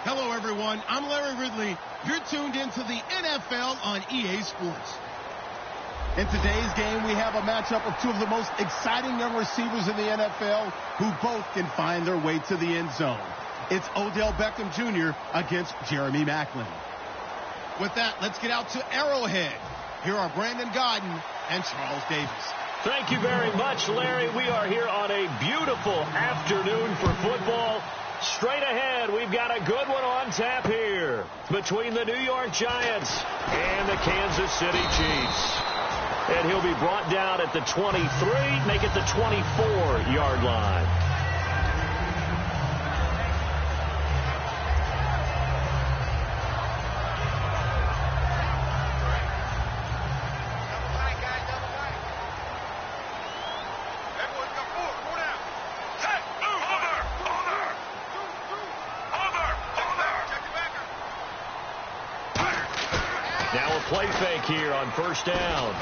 Hello, everyone. I'm Larry Ridley. You're tuned into the NFL on EA Sports. In today's game, we have a matchup of two of the most exciting young receivers in the NFL who both can find their way to the end zone. It's Odell Beckham Jr. against Jeremy Maclin. With that, let's get out to Arrowhead. Here are Brandon Godden and Charles Davis. Thank you very much, Larry. We are here on a beautiful afternoon for football. Straight ahead, we've got a good one on tap here between the New York Giants and the Kansas City Chiefs. And he'll be brought down at the 23, make it the 24-yard line. Now a play fake here on first down.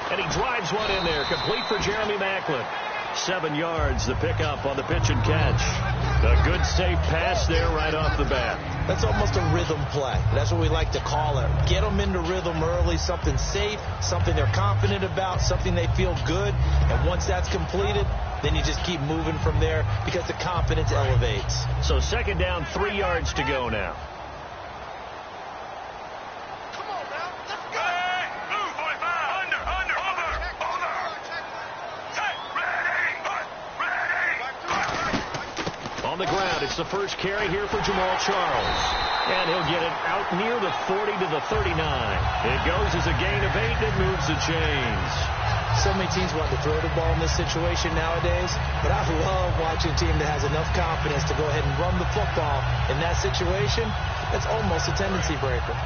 And he drives one in there, complete for Jeremy Maclin. 7 yards, the pickup on the pitch and catch. A good, safe pass there right off the bat. That's almost a rhythm play. That's what we like to call it. Get them into rhythm early, something safe, something they're confident about, something they feel good. And once that's completed, then you just keep moving from there because the confidence elevates. So second down, 3 yards to go now. On the ground, it's the first carry here for Jamal Charles. And he'll get it out near the 40 to the 39. It goes as a gain of 8, and it moves the chains. So many teams want to throw the ball in this situation nowadays, but I love watching a team that has enough confidence to go ahead and run the football in that situation. That's almost a tendency breaker.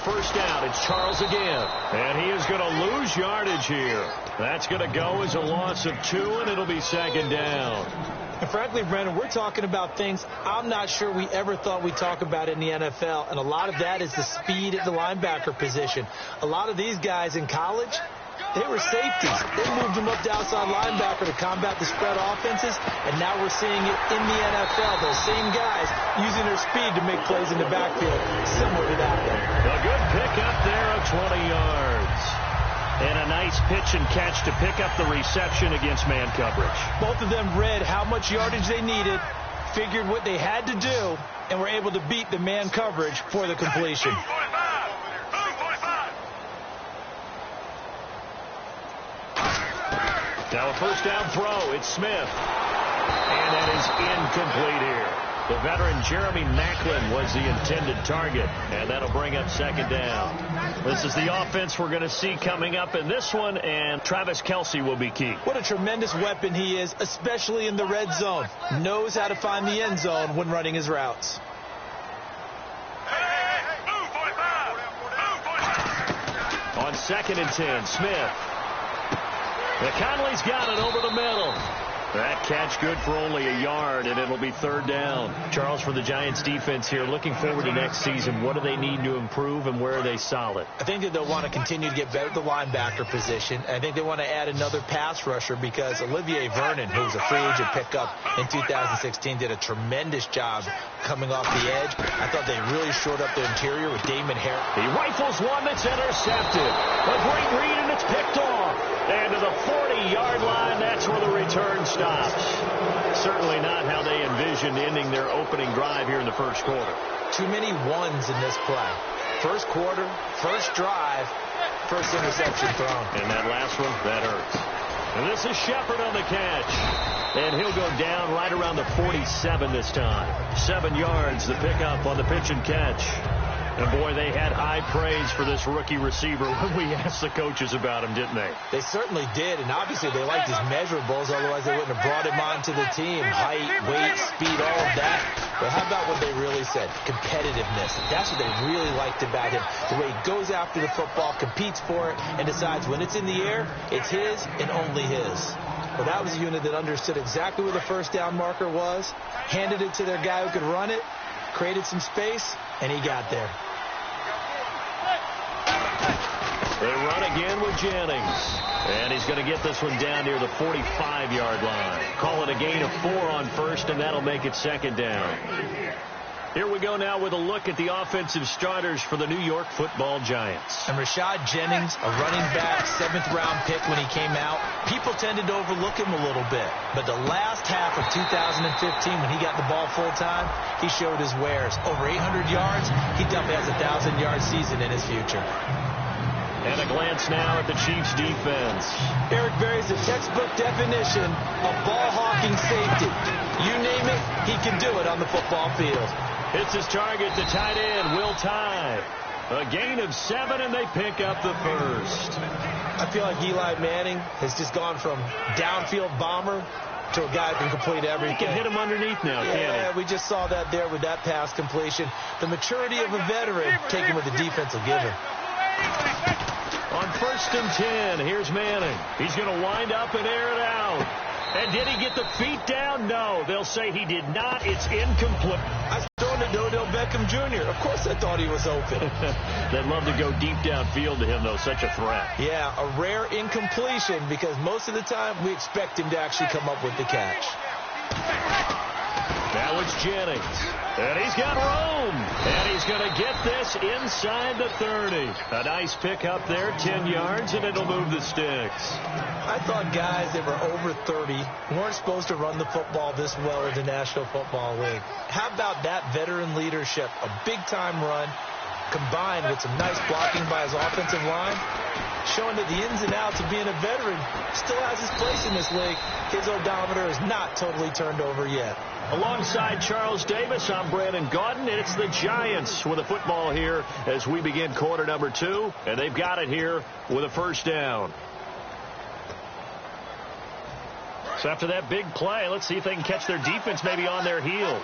First down, it's Charles again. And he is going to lose yardage here. That's going to go as a loss of 2, and it'll be second down. And frankly, Brandon, we're talking about things I'm not sure we ever thought we'd talk about in the NFL. And a lot of that is the speed at the linebacker position. A lot of these guys in college, they were safeties. They moved them up to outside linebacker to combat the spread offenses, and now we're seeing it in the NFL. Those same guys using their speed to make plays in the backfield, similar to that one. A good pickup there of 20 yards. And a nice pitch and catch to pick up the reception against man coverage. Both of them read how much yardage they needed, figured what they had to do, and were able to beat the man coverage for the completion. Now a first down throw. It's Smith. And that is incomplete here. The veteran Jeremy Maclin was the intended target. And that'll bring up second down. This is the offense we're going to see coming up in this one. And Travis Kelce will be key. What a tremendous weapon he is, especially in the red zone. Knows how to find the end zone when running his routes. On 2nd and 10, Smith. Conley's got it over the middle. That catch good for only a yard, and it'll be third down. Charles, for the Giants defense here, looking forward to next season, what do they need to improve and where are they solid? I think that they'll want to continue to get better at the linebacker position. I think they want to add another pass rusher because Olivier Vernon, who was a free agent pickup in 2016, did a tremendous job coming off the edge. I thought they really shored up their interior with Damon Harris. He rifles one that's intercepted. A great read, and it's picked off. And to the 40-yard line, that's where the return stops. Certainly not how they envisioned ending their opening drive here in the first quarter. Too many ones in this play. First quarter, first drive, first interception thrown. And that last one, that hurts. And this is Shepard on the catch. And he'll go down right around the 47 this time. 7 yards, the pickup on the pitch and catch. And, boy, they had high praise for this rookie receiver when we asked the coaches about him, didn't they? They certainly did, and obviously they liked his measurables. Otherwise, they wouldn't have brought him onto the team. Height, weight, speed, all of that. But how about what they really said? Competitiveness. That's what they really liked about him. The way he goes after the football, competes for it, and decides when it's in the air, it's his and only his. Well, that was a unit that understood exactly where the first down marker was, handed it to their guy who could run it, created some space, and he got there. They run again with Jennings. And he's going to get this one down near the 45-yard line. Call it a gain of 4 on first, and that'll make it second down. Here we go now with a look at the offensive starters for the New York Football Giants. And Rashad Jennings, a running back, 7th-round pick when he came out. People tended to overlook him a little bit. But the last half of 2015, when he got the ball full-time, he showed his wares. Over 800 yards, he definitely has a 1,000-yard season in his future. And a glance now at the Chiefs' defense. Eric Berry's a textbook definition of ball-hawking safety. You name it, he can do it on the football field. Hits his target to tight end, Will Tye. A gain of 7, and they pick up the first. I feel like Eli Manning has just gone from downfield bomber to a guy who can complete everything. He can hit him underneath now, can't he? Yeah, we just saw that there with that pass completion. The maturity of a veteran taken with the defense will give him. On 1st and 10, here's Manning. He's going to wind up and air it out. And did he get the feet down? No, they'll say he did not. It's incomplete. I was throwing to Odell Beckham Jr. Of course I thought he was open. They'd love to go deep downfield to him, though. Such a threat. Yeah, a rare incompletion because most of the time we expect him to actually come up with the catch. Now it's Jennings. And he's got room. And he's going to get this inside the 30. A nice pick up there, 10 yards, and it'll move the sticks. I thought guys that were over 30 weren't supposed to run the football this well in the National Football League. How about that veteran leadership? A big-time run combined with some nice blocking by his offensive line, showing that the ins and outs of being a veteran still has his place in this league. His odometer is not totally turned over yet. Alongside Charles Davis, I'm Brandon Gaudin, and it's the Giants with a football here as we begin quarter number 2, and they've got it here with a first down. So after that big play, let's see if they can catch their defense maybe on their heels.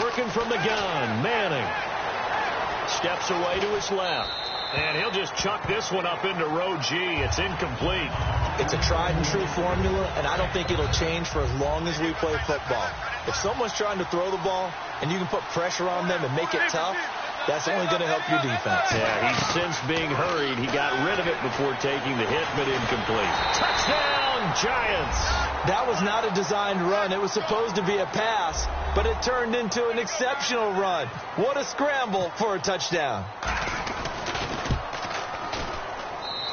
Working from the gun, Manning steps away to his left. And he'll just chuck this one up into row G. It's incomplete. It's a tried-and-true formula, and I don't think it'll change for as long as we play football. If someone's trying to throw the ball and you can put pressure on them and make it tough, that's only going to help your defense. Yeah, he's since being hurried. He got rid of it before taking the hit, but incomplete. Touchdown, Giants! That was not a designed run. It was supposed to be a pass, but it turned into an exceptional run. What a scramble for a touchdown.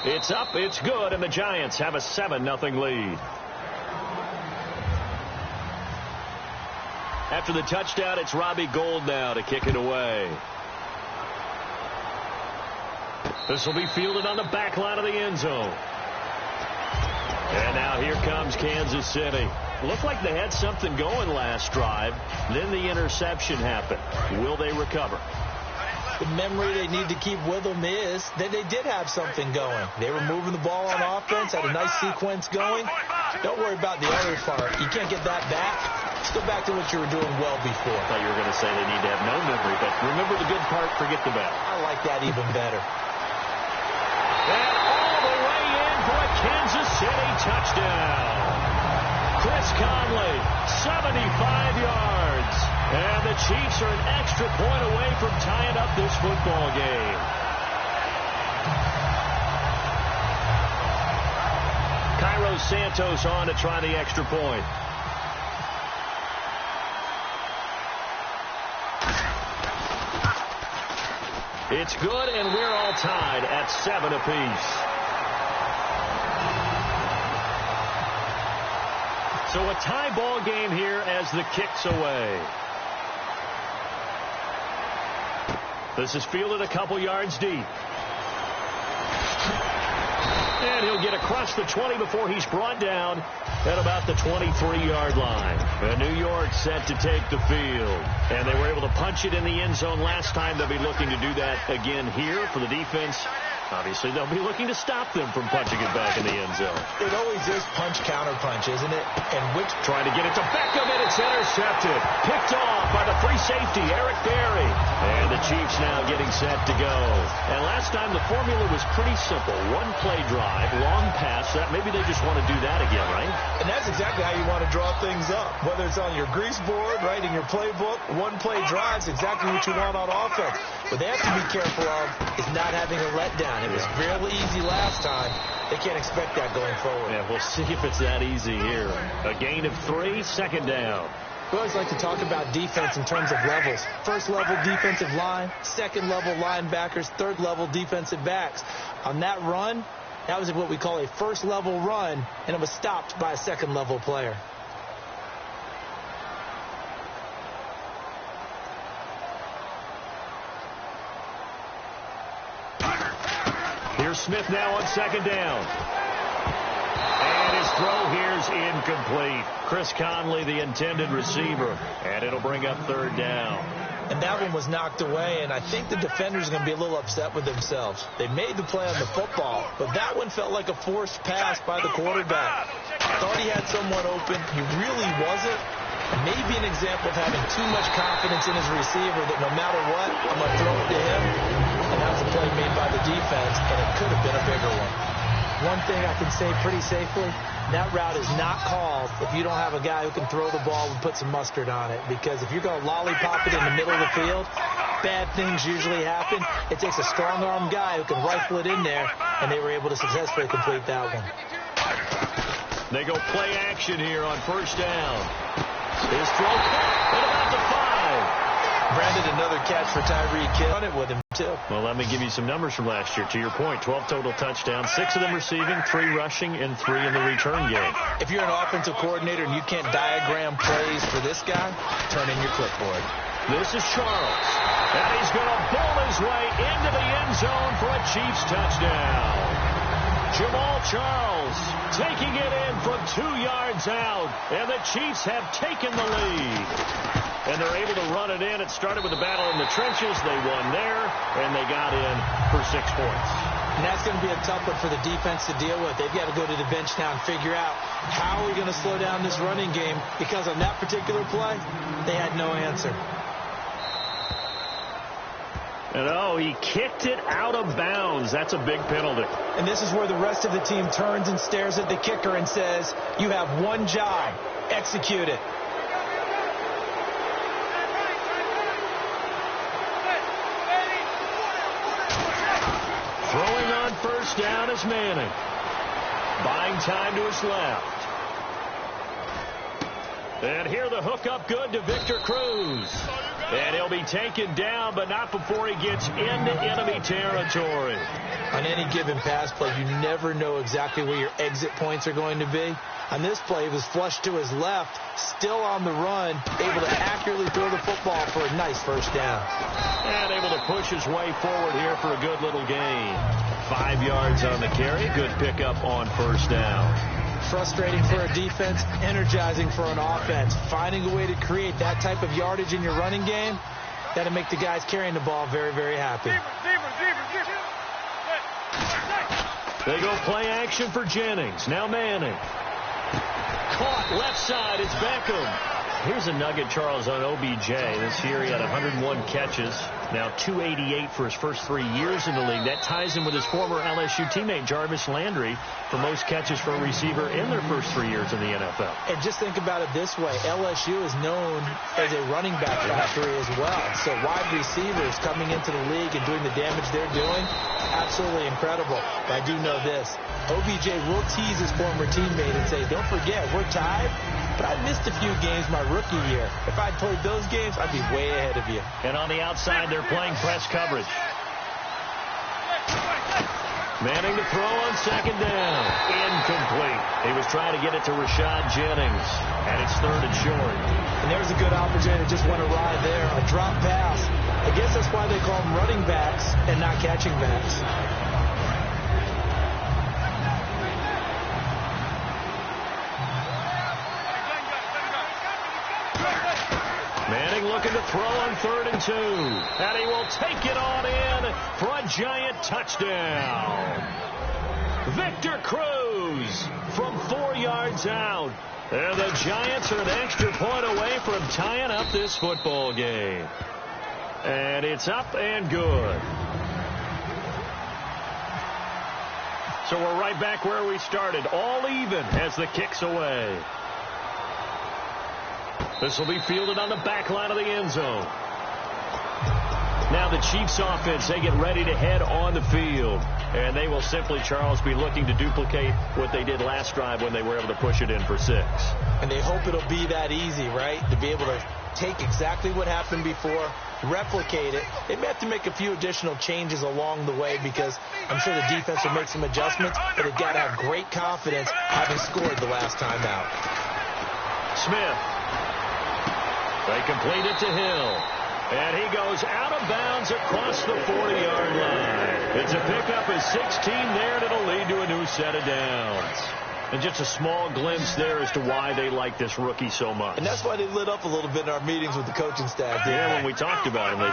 It's up, it's good, and the Giants have a 7-0 lead. After the touchdown, it's Robbie Gould now to kick it away. This will be fielded on the back line of the end zone. And now here comes Kansas City. Looked like they had something going last drive. Then the interception happened. Will they recover? The memory they need to keep with them is that they did have something going. They were moving the ball on offense, had a nice sequence going. Don't worry about the other part. You can't get that back. Let's go back to what you were doing well before. I thought you were going to say they need to have no memory, but remember the good part, forget the bad. I like that even better. And all the way in for a Kansas City touchdown. Chris Conley, 75 yards. And the Chiefs are an extra point away from tying up this football game. Cairo Santos on to try the extra point. It's good, and we're all tied at 7 apiece. So a tie ball game here as the kick's away. This is fielded a couple yards deep. And he'll get across the 20 before he's brought down at about the 23-yard line. And New York set to take the field. And they were able to punch it in the end zone last time. They'll be looking to do that again here for the defense. Obviously, they'll be looking to stop them from punching it back in the end zone. It always is punch-counter-punch, isn't it? And which trying to get it to Beckham, and it's intercepted. Picked off by the free safety, Eric Berry. And the Chiefs now getting set to go. And last time, the formula was pretty simple. One-play drive, long pass. Maybe they just want to do that again, right? And that's exactly how you want to draw things up. Whether it's on your grease board, right, in your playbook, one-play drive is exactly what you want on offense. What they have to be careful of is not having a letdown. It was really easy last time. They can't expect that going forward. Yeah, we'll see if it's that easy here. A gain of 3, second down. We always like to talk about defense in terms of levels. First level defensive line, second level linebackers, third level defensive backs. On that run, that was what we call a first level run, and it was stopped by a second level player. Here's Smith now on second down. And his throw here's incomplete. Chris Conley, the intended receiver. And it'll bring up third down. And that one was knocked away, and I think the defenders are going to be a little upset with themselves. They made the play on the football, but that one felt like a forced pass by the quarterback. Thought he had someone open. He really wasn't. Maybe an example of having too much confidence in his receiver that no matter what, I'm going to throw it to him. And that was a play made by the defense, and it could have been a bigger one. One thing I can say pretty safely, that route is not called if you don't have a guy who can throw the ball and put some mustard on it. Because if you're going to lollipop it in the middle of the field, bad things usually happen. It takes a strong-arm guy who can rifle it in there, and they were able to successfully complete that one. They go play action here on first down. His throw at about the 5. Brandon, another catch for Tyreek Hill. Run it with him, too. Well, let me give you some numbers from last year. To your point, 12 total touchdowns, 6 of them receiving, 3 rushing, and 3 in the return game. If you're an offensive coordinator and you can't diagram plays for this guy, turn in your clipboard. This is Charles. And he's going to bowl his way into the end zone for a Chiefs touchdown. Jamal Charles taking it in from 2 yards out. And the Chiefs have taken the lead. And they're able to run it in. It started with a battle in the trenches. They won there, and they got in for 6 points. And that's going to be a tough one for the defense to deal with. They've got to go to the bench now and figure out how are we going to slow down this running game, because on that particular play, they had no answer. And he kicked it out of bounds. That's a big penalty. And this is where the rest of the team turns and stares at the kicker and says, you have one job, execute it. Throwing on first down is Manning. Buying time to his left. And here the hook up good to Victor Cruz. And he'll be taken down, but not before he gets into enemy territory. On any given pass play, you never know exactly where your exit points are going to be. On this play, he was flushed to his left, still on the run, able to accurately throw the football for a nice first down. And able to push his way forward here for a good little gain. 5 yards on the carry. Good pickup on first down. Frustrating for a defense, energizing for an offense. Finding a way to create that type of yardage in your running game, that'll make the guys carrying the ball very, very happy. They go play action for Jennings. Now Manning. Caught left side. It's Beckham. Here's a nugget, Charles, on OBJ. This year he had 101 catches. Now 288 for his first 3 years in the league. That ties him with his former LSU teammate Jarvis Landry for most catches for a receiver in their first 3 years in the NFL. And just think about it this way. LSU is known as a running back factory as well. So wide receivers coming into the league and doing the damage they're doing, absolutely incredible. But I do know this. OBJ will tease his former teammate and say, don't forget, we're tied, but I missed a few games my rookie year. If I'd played those games, I'd be way ahead of you. And on the outside, they're playing press coverage. Manning to throw on second down. Incomplete. He was trying to get it to Rashad Jennings, and it's third and short. And there's a good opportunity to just want to ride there. A drop pass. I guess that's why they call them running backs and not catching backs. Manning looks looking to throw on 3rd and 2. And he will take it on in for a Giant touchdown. Victor Cruz from 4 yards out. And the Giants are an extra point away from tying up this football game. And it's up and good. So we're right back where we started, all even as the kick's away. This will be fielded on the back line of the end zone. Now the Chiefs offense, they get ready to head on the field. And they will simply, Charles, be looking to duplicate what they did last drive when they were able to push it in for 6. And they hope it'll be that easy, right? To be able to take exactly what happened before, replicate it. They may have to make a few additional changes along the way because I'm sure the defense will make some adjustments, but they've got to have great confidence having scored the last time out. Smith. They complete it to Hill. And he goes out of bounds across the 40-yard line. It's a pickup of 16 there, and it'll lead to a new set of downs. And just a small glimpse there as to why they like this rookie so much. And that's why they lit up a little bit in our meetings with the coaching staff. Yeah, when we talked about him, they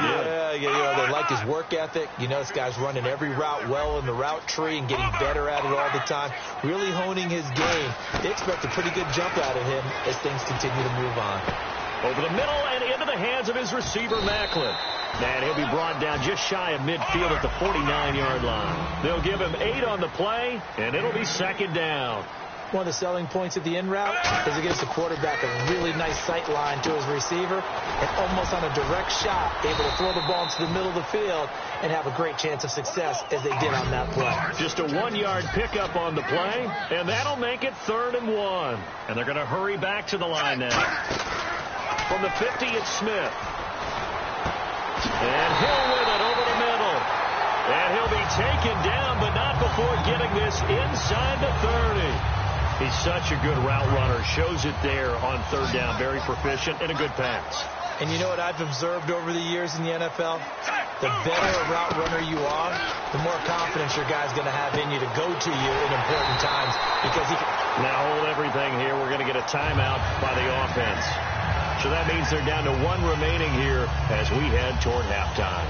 did. Yeah, they like his work ethic. You know, this guy's running every route well in the route tree and getting better at it all the time, really honing his game. They expect a pretty good jump out of him as things continue to move on. Over the middle and into the hands of his receiver, Macklin. And he'll be brought down just shy of midfield at the 49-yard line. They'll give him 8 on the play, and it'll be 2nd down. One of the selling points of the in route is it gives the quarterback a really nice sight line to his receiver and almost on a direct shot able to throw the ball into the middle of the field and have a great chance of success as they did on that play. Just a 1-yard pickup on the play, and that'll make it 3rd and 1. And they're going to hurry back to the line now. From the 50, it's Smith. And Hill with it over the middle. And he'll be taken down, but not before getting this inside the 30. He's such a good route runner. Shows it there on 3rd down. Very proficient and a good pass. And you know what I've observed over the years in the NFL? The better a route runner you are, the more confidence your guy's going to have in you to go to you in important times. Because he can... Now hold everything here. We're going to get a timeout by the offense. So that means they're down to 1 remaining here as we head toward halftime.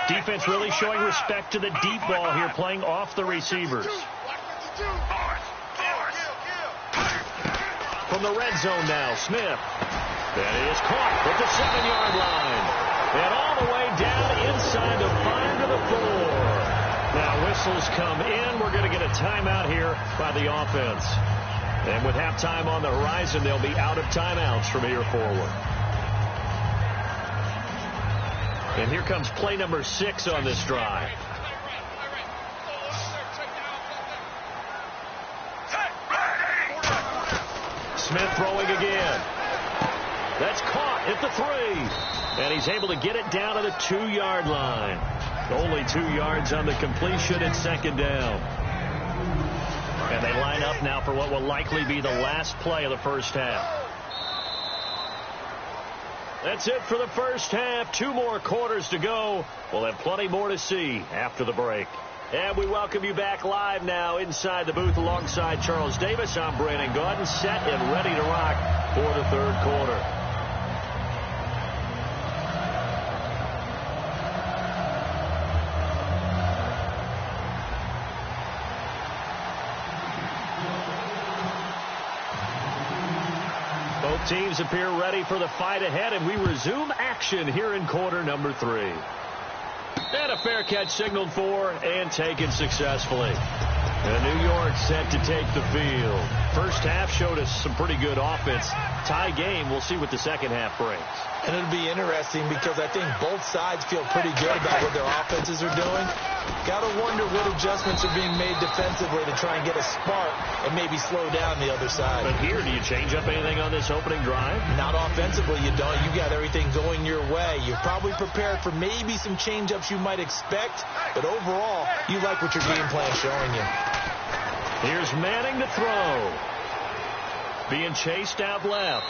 Defense really showing respect to the deep ball here, playing off the receivers. From the red zone now, Smith. That is caught at the 7-yard line. And all the way down inside the 5 to the 4. Now whistles come in. We're going to get a timeout here by the offense. And with halftime on the horizon, they'll be out of timeouts from here forward. And here comes play number 6 on this drive. Smith throwing again. That's caught at the 3. And he's able to get it down to the 2-yard line. Only 2 yards on the completion at 2nd down. And they line up now for what will likely be the last play of the first half. That's it for the first half. 2 more quarters to go. We'll have plenty more to see after the break. And we welcome you back live now inside the booth alongside Charles Davis. I'm Brandon Gaudin, set and ready to rock for the 3rd quarter. Both teams appear ready for the fight ahead, and we resume action here in quarter number 3. And a fair catch signaled for and taken successfully. And New York set to take the field. First half showed us some pretty good offense. Tie game. We'll see what the second half brings. And it'll be interesting because I think both sides feel pretty good about what their offenses are doing. Got to wonder what adjustments are being made defensively to try and get a spark and maybe slow down the other side. But here, do you change up anything on this opening drive? Not offensively, you don't. You got everything going your way. You're probably prepared for maybe some change-ups you might expect, but overall, you like what your game plan is showing you. Here's Manning to throw. Being chased out left.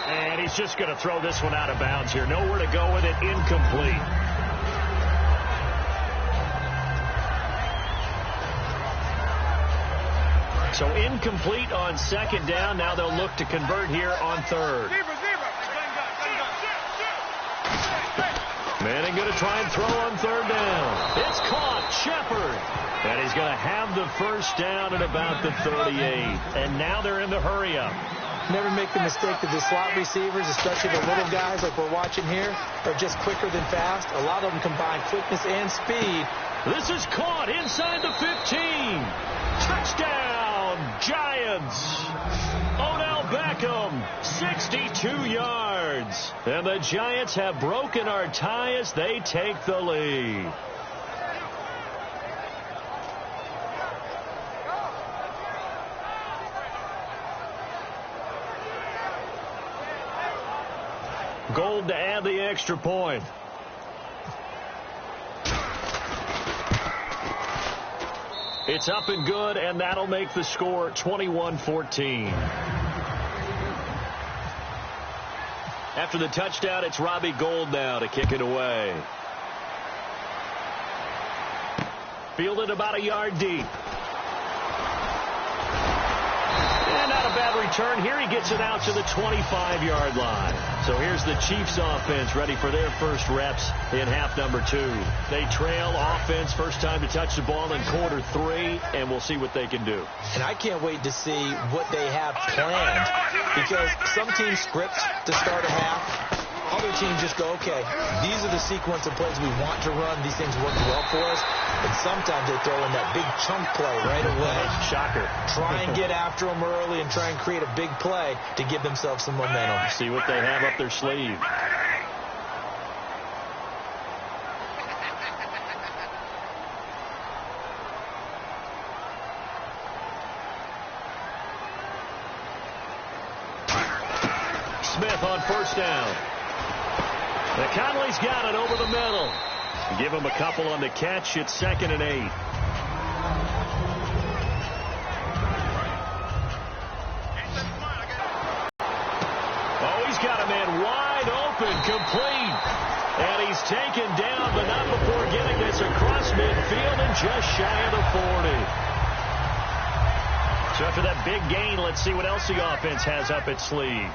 And he's just going to throw this one out of bounds here. Nowhere to go with it. Incomplete. So incomplete on second down. Now they'll look to convert here on third. Manning going to try and throw on third down. It's caught. Shepard. And he's going to have the first down at about the 38. And now they're in the hurry-up. Never make the mistake that the slot receivers, especially the little guys like we're watching here, are just quicker than fast. A lot of them combine quickness and speed. This is caught inside the 15. Touchdown, Giants. Odell Beckham, 62 yards. And the Giants have broken our tie as they take the lead. Gold to add the extra point. It's up and good, and that'll make the score 21-14. After the touchdown, it's Robbie Gould now to kick it away. Fielded about a yard deep. And not a bad return. Here he gets it out to the 25-yard line. So here's the Chiefs offense ready for their first reps in half number 2. They trail offense first time to touch the ball in quarter 3, and we'll see what they can do. And I can't wait to see what they have planned, because some teams script to start a half. Other teams just go, okay, these are the sequence of plays we want to run. These things work well for us. And sometimes they throw in that big chunk play right away. Shocker. Try and get after them early and try and create a big play to give themselves some momentum. See what they have up their sleeve. Smith on first down. Conley's got it over the middle. Give him a couple on the catch. It's 2nd and 8. Oh, he's got a man wide open, complete. And he's taken down, but not before getting this across midfield and just shy of the 40. So after that big gain, let's see what else the offense has up its sleeve.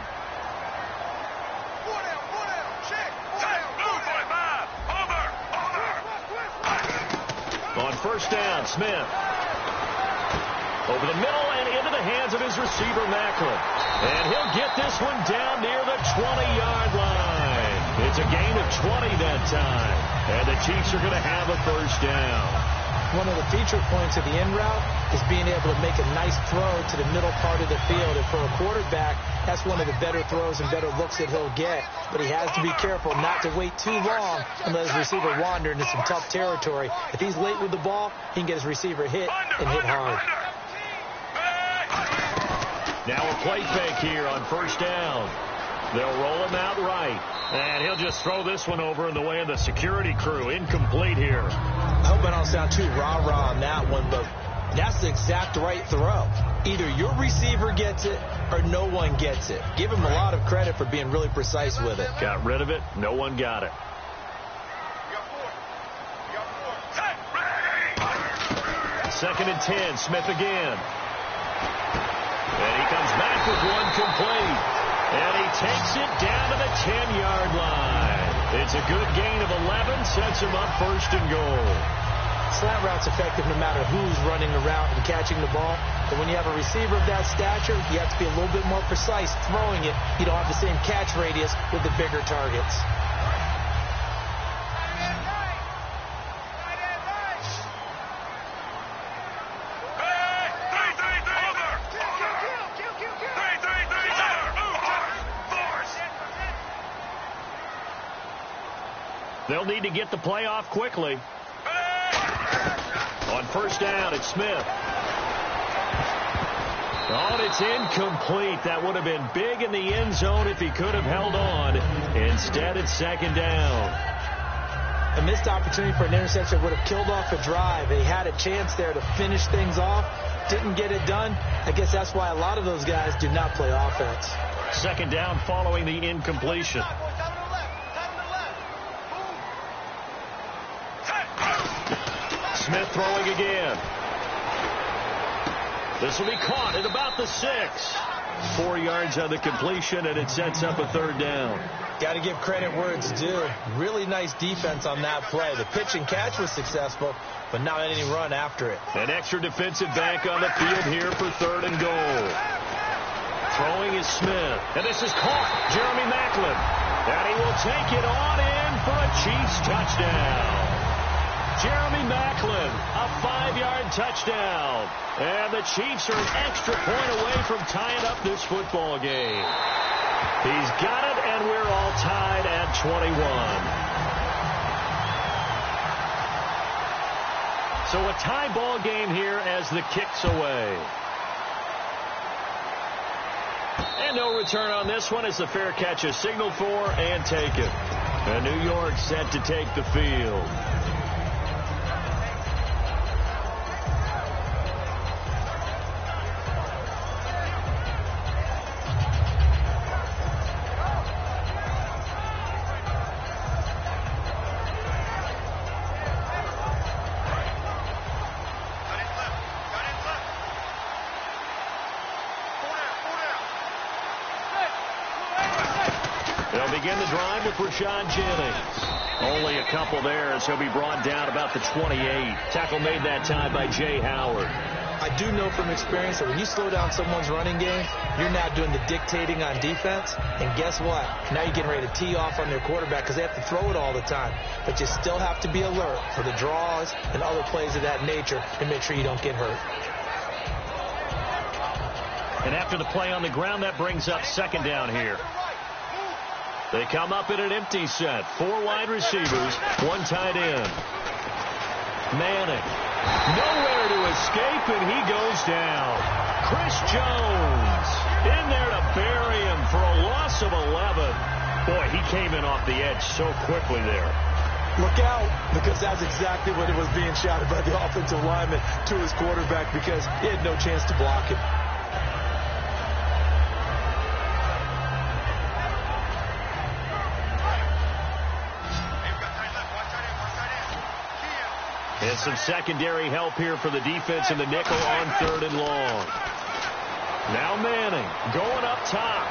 On first down, Smith. Over the middle and into the hands of his receiver, Macklin. And he'll get this one down near the 20-yard line. It's a gain of 20 that time. And the Chiefs are going to have a first down. One of the feature points of the in route is being able to make a nice throw to the middle part of the field. And for a quarterback, that's one of the better throws and better looks that he'll get. But he has to be careful not to wait too long and let his receiver wander into some tough territory. If he's late with the ball, he can get his receiver hit and hit hard. Now a play fake here on first down. They'll roll him out right. And he'll just throw this one over in the way of the security crew. Incomplete here. I hope I don't sound too rah-rah on that one, but that's the exact right throw. Either your receiver gets it or no one gets it. Give him a lot of credit for being really precise with it. Got rid of it. No one got it. Second and 10. Smith again. And he comes back with one complete. And he takes it down to the 10-yard line. It's a good gain of 11. Sets him up first and goal. Slant route's effective no matter who's running the route and catching the ball. But when you have a receiver of that stature, you have to be a little bit more precise throwing it. You don't have the same catch radius with the bigger targets. They'll need to get the play off quickly. On first down, it's Smith. Oh, it's incomplete. That would have been big in the end zone if he could have held on. Instead, it's second down. A missed opportunity for an interception would have killed off a drive. They had a chance there to finish things off. Didn't get it done. I guess that's why a lot of those guys do not play offense. Second down following the incompletion. Smith throwing again. This will be caught at about the 6. 4 yards on the completion, and it sets up a 3rd down. Got to give credit where it's due. Really nice defense on that play. The pitch and catch was successful, but not any run after it. An extra defensive back on the field here for 3rd and goal. Throwing is Smith, and this is caught. Jeremy Maclin, and he will take it on in for a Chiefs touchdown. Jeremy Maclin, a 5-yard touchdown. And the Chiefs are an extra point away from tying up this football game. He's got it, and we're all tied at 21. So a tie ball game here as the kick's away. And no return on this one as the fair catch is signaled for and taken. And New York set to take the field. Begin the drive with Rashad Jennings. Only a couple there as he'll be brought down about the 28. Tackle made that time by Jay Howard. I do know from experience that when you slow down someone's running game, you're not doing the dictating on defense. And guess what? Now you're getting ready to tee off on their quarterback because they have to throw it all the time. But you still have to be alert for the draws and other plays of that nature to make sure you don't get hurt. And after the play on the ground, that brings up 2nd down here. They come up in an empty set. 4 wide receivers, 1 tight end. Manning. Nowhere to escape, and he goes down. Chris Jones in there to bury him for a loss of 11. Boy, he came in off the edge so quickly there. Look out, because that's exactly what it was being shouted by the offensive lineman to his quarterback because he had no chance to block him. And some secondary help here for the defense in the nickel on 3rd and long. Now Manning going up top.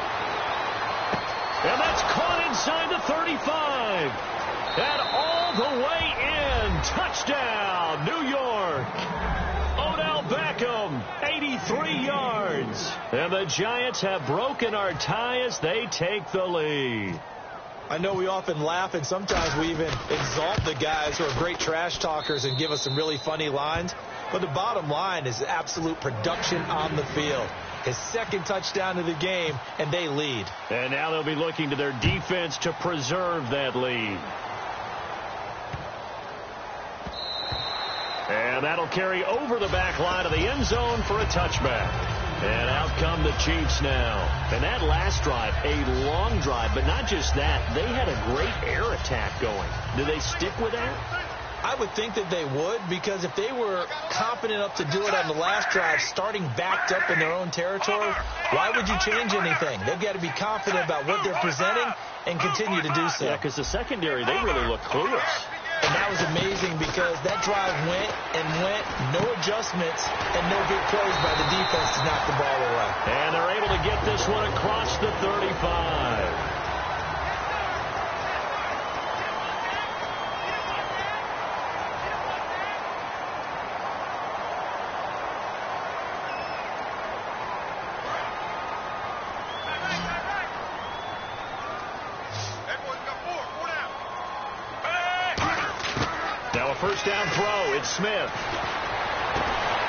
And that's caught inside the 35. And all the way in. Touchdown, New York. Odell Beckham, 83 yards. And the Giants have broken our tie as they take the lead. I know we often laugh, and sometimes we even exalt the guys who are great trash talkers and give us some really funny lines. But the bottom line is absolute production on the field. His 2nd touchdown of the game, and they lead. And now they'll be looking to their defense to preserve that lead. And that'll carry over the back line of the end zone for a touchback. And out come the Chiefs now. And that last drive, a long drive, but not just that. They had a great air attack going. Do they stick with that? I would think that they would, because if they were confident enough to do it on the last drive, starting backed up in their own territory, why would you change anything? They've got to be confident about what they're presenting and continue to do so. Yeah, because the secondary, they really look clueless. And that was amazing because that drive went and went, no adjustments, and no big plays by the defense to knock the ball away. And they're able to get this one across the 35. First down throw, it's Smith.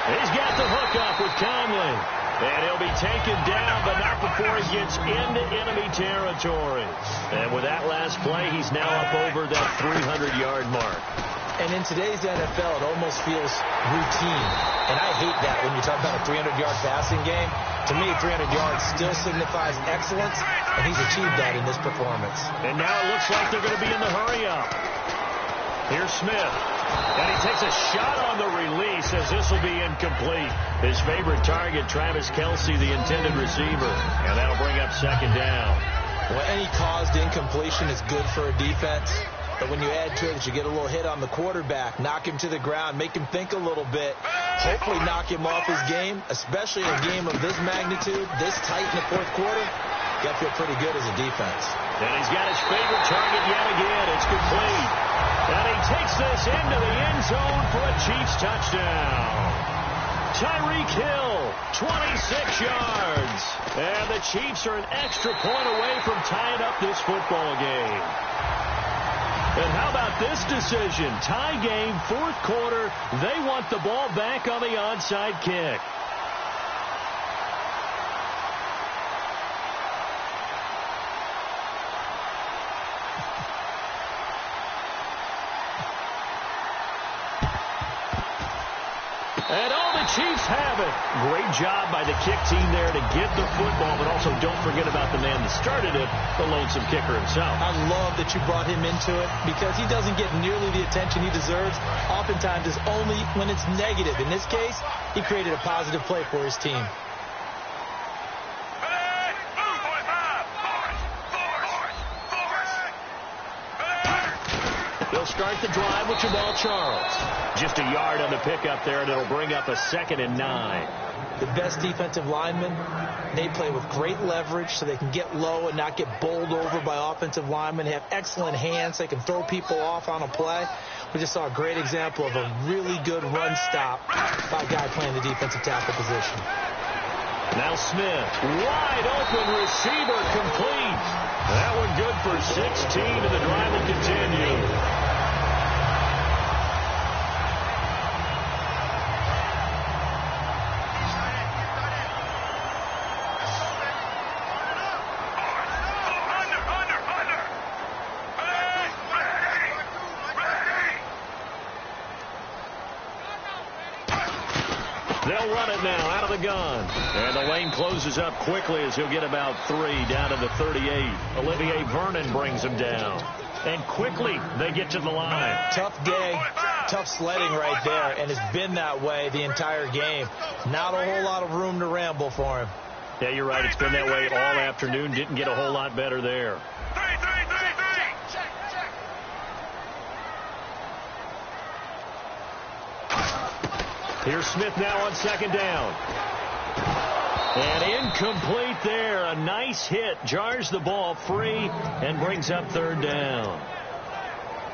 He's got the hook up with Conley. And he'll be taken down, but not before he gets into enemy territory. And with that last play, he's now up over that 300-yard mark. And in today's NFL, it almost feels routine. And I hate that when you talk about a 300-yard passing game. To me, 300 yards still signifies excellence, and he's achieved that in this performance. And now it looks like they're going to be in the hurry-up. Here's Smith. And he takes a shot on the release as this will be incomplete. His favorite target, Travis Kelce, the intended receiver. And that'll bring up 2nd down. Well, any caused incompletion is good for a defense. But when you add to it that you get a little hit on the quarterback, knock him to the ground, make him think a little bit, hopefully knock him off his game, especially in a game of this magnitude, this tight in the fourth quarter, you got to feel pretty good as a defense. And he's got his favorite target yet again. It's complete. And he takes this into the end zone for a Chiefs touchdown. Tyreek Hill, 26 yards. And the Chiefs are an extra point away from tying up this football game. And how about this decision? Tie game, fourth quarter. They want the ball back on the onside kick. And all the Chiefs have it. Great job by the kick team there to get the football, but also don't forget about the man that started it, the lonesome kicker himself. I love that you brought him into it because he doesn't get nearly the attention he deserves. Oftentimes it's only when it's negative. In this case, he created a positive play for his team. They'll start the drive with Jamal Charles. Just a yard on the pickup there, and it'll bring up a 2nd and 9. The best defensive linemen, they play with great leverage so they can get low and not get bowled over by offensive linemen. They have excellent hands. They can throw people off on a play. We just saw a great example of a really good run stop by a guy playing the defensive tackle position. Now Smith, wide open receiver, complete. That one good for 16, and the drive will continue. They'll run it now out of the gun. And the lane closes up quickly as he'll get about 3 down to the 38. Olivier Vernon brings him down. And quickly they get to the line. Tough day, tough sledding right there, and it's been that way the entire game. Not a whole lot of room to ramble for him. Yeah, you're right. It's been that way all afternoon. Didn't get a whole lot better there. Here's Smith now on 2nd down. And incomplete there. A nice hit. Jars the ball free and brings up 3rd down.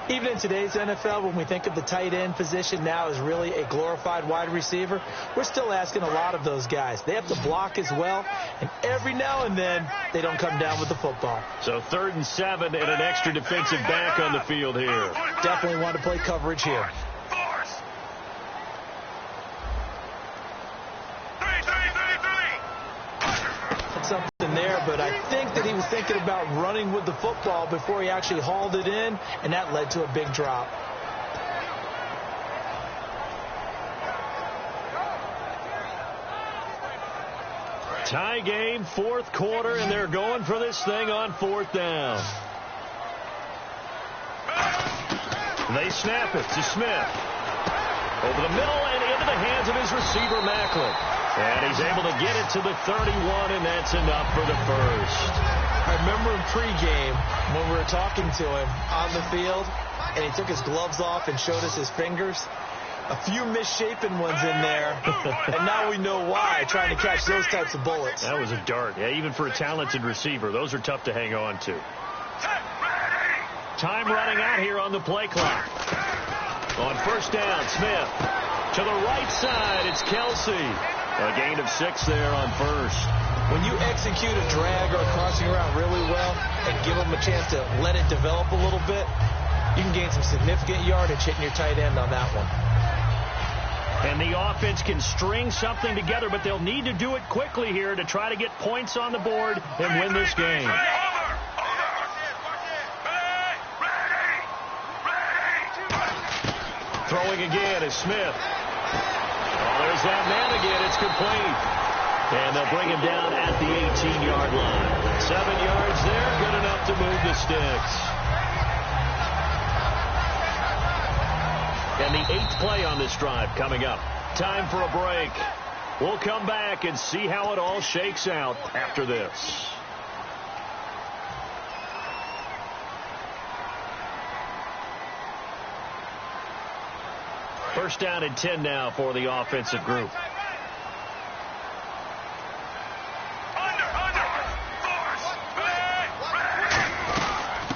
Even in today's NFL, when we think of the tight end position now as really a glorified wide receiver, we're still asking a lot of those guys. They have to block as well, and every now and then they don't come down with the football. So 3rd and 7 and an extra defensive back on the field here. Definitely want to play coverage here. Something there, but I think that he was thinking about running with the football before he actually hauled it in, and that led to a big drop. Tie game, 4th quarter, and they're going for this thing on 4th down. They snap it to Smith. Over the middle and into the hands of his receiver, Macklin. And he's able to get it to the 31, and that's enough for the first. I remember in pregame when we were talking to him on the field, and he took his gloves off and showed us his fingers. A few misshapen ones in there, and now we know why, trying to catch those types of bullets. That was a dart. Yeah, even for a talented receiver, those are tough to hang on to. Time running out here on the play clock. On 1st down, Smith. To the right side, it's Kelsey. A gain of 6 there on 1st. When you execute a drag or a crossing route really well and give them a chance to let it develop a little bit, you can gain some significant yardage hitting your tight end on that one. And the offense can string something together, but they'll need to do it quickly here to try to get points on the board and win this game. Throwing again is Smith. There's that man again. It's complete. And they'll bring him down at the 18-yard line. 7 yards there, good enough to move the sticks. And the 8th play on this drive coming up. Time for a break. We'll come back and see how it all shakes out after this. First down and 10 now for the offensive group.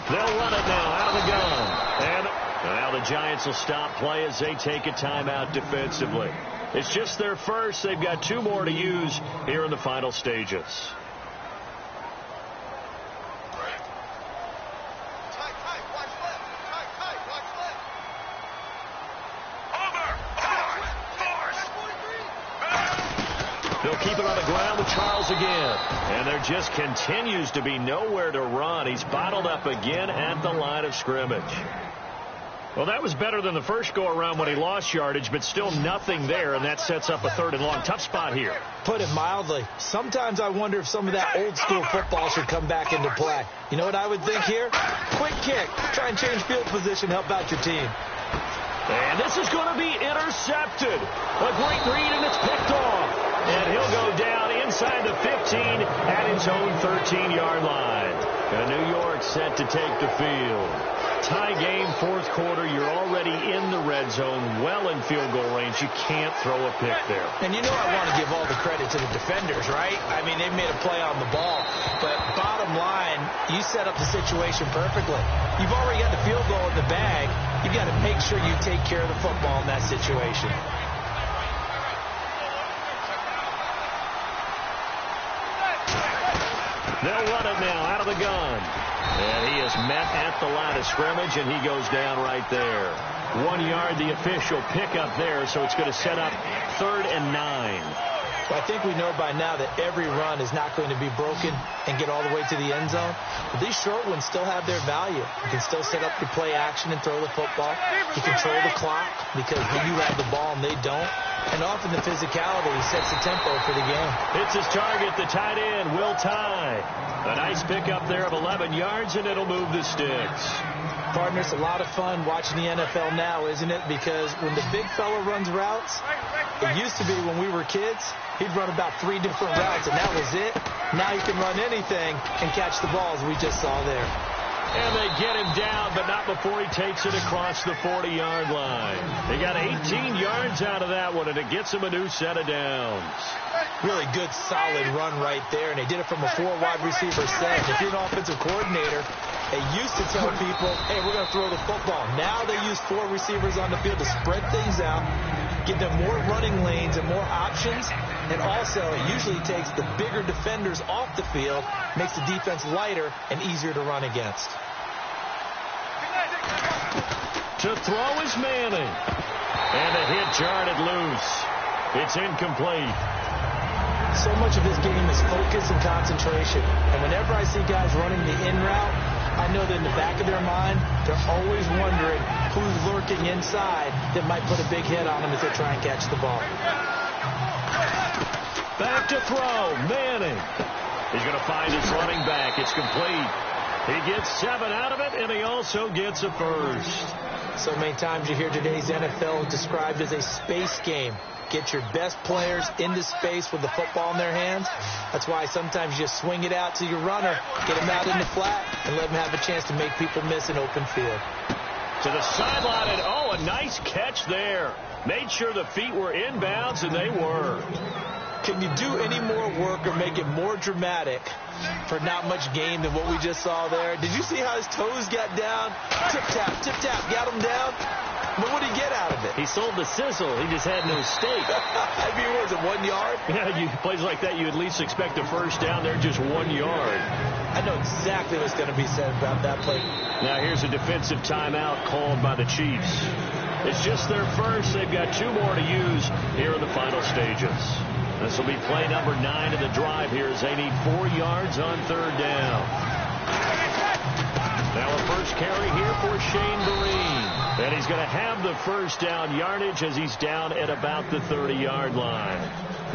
They'll run it now out of the gun. And now the Giants will stop play as they take a timeout defensively. It's just their first. They've got 2 more to use here in the final stages. They'll keep it on the ground with Charles again. And there just continues to be nowhere to run. He's bottled up again at the line of scrimmage. Well, that was better than the first go-around when he lost yardage, but still nothing there, and that sets up a 3rd and long. Tough spot here. Put it mildly. Sometimes I wonder if some of that old-school football should come back into play. You know what I would think here? Quick kick. Try and change field position, help out your team. And this is going to be intercepted. A great read, and it's picked off. And he'll go down inside the 15 at his own 13-yard line. And New York set to take the field. Tie game, 4th quarter. You're already in the red zone, well in field goal range. You can't throw a pick there. And you know I want to give all the credit to the defenders, right? I mean, they made a play on the ball. But bottom line, you set up the situation perfectly. You've already got the field goal in the bag. You've got to make sure you take care of the football in that situation. They'll run it now out of the gun. And he is met at the line of scrimmage, and he goes down right there. 1 yard, the official pickup there, so it's going to set up 3rd and 9. Well, I think we know by now that every run is not going to be broken and get all the way to the end zone. But these short ones still have their value. You can still set up your play action and throw the football. You control the clock because you have the ball and they don't. And often the physicality sets the tempo for the game. It's his target, the tight end, Will Tye. A nice pickup there of 11 yards, and it'll move the sticks. Partner, it's a lot of fun watching the NFL now, isn't it? Because when the big fella runs routes, it used to be when we were kids, he'd run about 3 different routes, and that was it. Now he can run anything and catch the balls we just saw there. And they get him down, but not before he takes it across the 40-yard line. They got 18 yards out of that one, and it gets him a new set of downs. Really good, solid run right there, and they did it from a 4-wide receiver set. If you're an offensive coordinator, they used to tell people, hey, we're going to throw the football. Now they use 4 receivers on the field to spread things out, give them more running lanes and more options, and also it usually takes the bigger defenders off the field, makes the defense lighter and easier to run against. To throw is Manning. And the hit jarred it loose. It's incomplete. So much of this game is focus and concentration. And whenever I see guys running the in route, I know that in the back of their mind, they're always wondering who's lurking inside that might put a big hit on them as they try and catch the ball. Back to throw. Manning. He's going to find his running back. It's complete. He gets 7 out of it, and he also gets a first. So many times you hear today's NFL described as a space game. Get your best players into space with the football in their hands. That's why sometimes you just swing it out to your runner, get him out in the flat, and let him have a chance to make people miss an open field. To the sideline, and oh, a nice catch there. Made sure the feet were inbounds, and they were. Can you do any more work or make it more dramatic for not much gain than what we just saw there? Did you see how his toes got down? Tip-tap, got him down. But what did he get out of it? He sold the sizzle. He just had no steak. I mean, what was it, 1 yard? Yeah, plays like that, you at least expect a first down. They're just 1 yard. I know exactly what's going to be said about that play. Now here's a defensive timeout called by the Chiefs. It's just their first. They've got 2 more to use here in the final stages. This will be play number 9 of the drive here as they need 4 yards on 3rd down. Now a first carry here for Shane Vereen. And he's going to have the first down yardage as he's down at about the 30-yard line.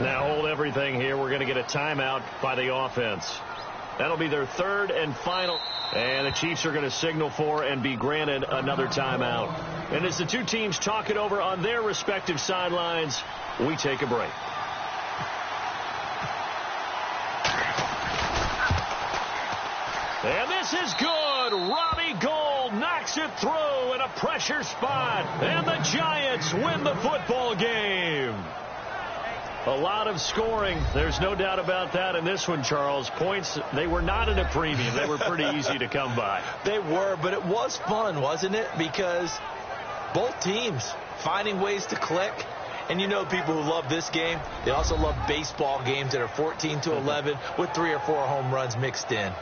Now hold everything here. We're going to get a timeout by the offense. That'll be their 3rd and final. And the Chiefs are going to signal for and be granted another timeout. And as the 2 teams talk it over on their respective sidelines, we take a break. And this is good. Robbie Gould knocks Takes it through in a pressure spot. And the Giants win the football game. A lot of scoring. There's no doubt about that in this one, Charles. Points, they were not at a premium. They were pretty easy to come by. They were, but it was fun, wasn't it? Because both teams finding ways to click. And you know people who love this game, they also love baseball games that are 14-11 with 3 or 4 home runs mixed in.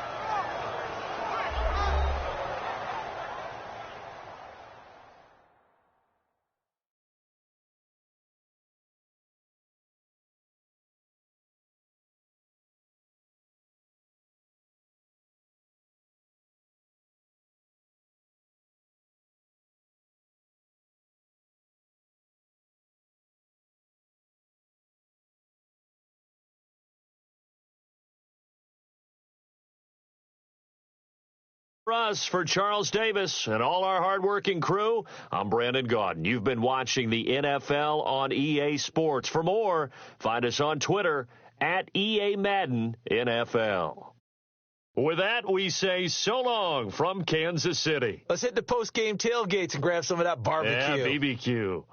Us for Charles Davis and all our hardworking crew, I'm Brandon Gaudin. You've been watching the NFL on EA Sports. For more, find us on Twitter at EA Madden NFL. With that, we say so long from Kansas City. Let's hit the post-game tailgates and grab some of that barbecue. Yeah, BBQ.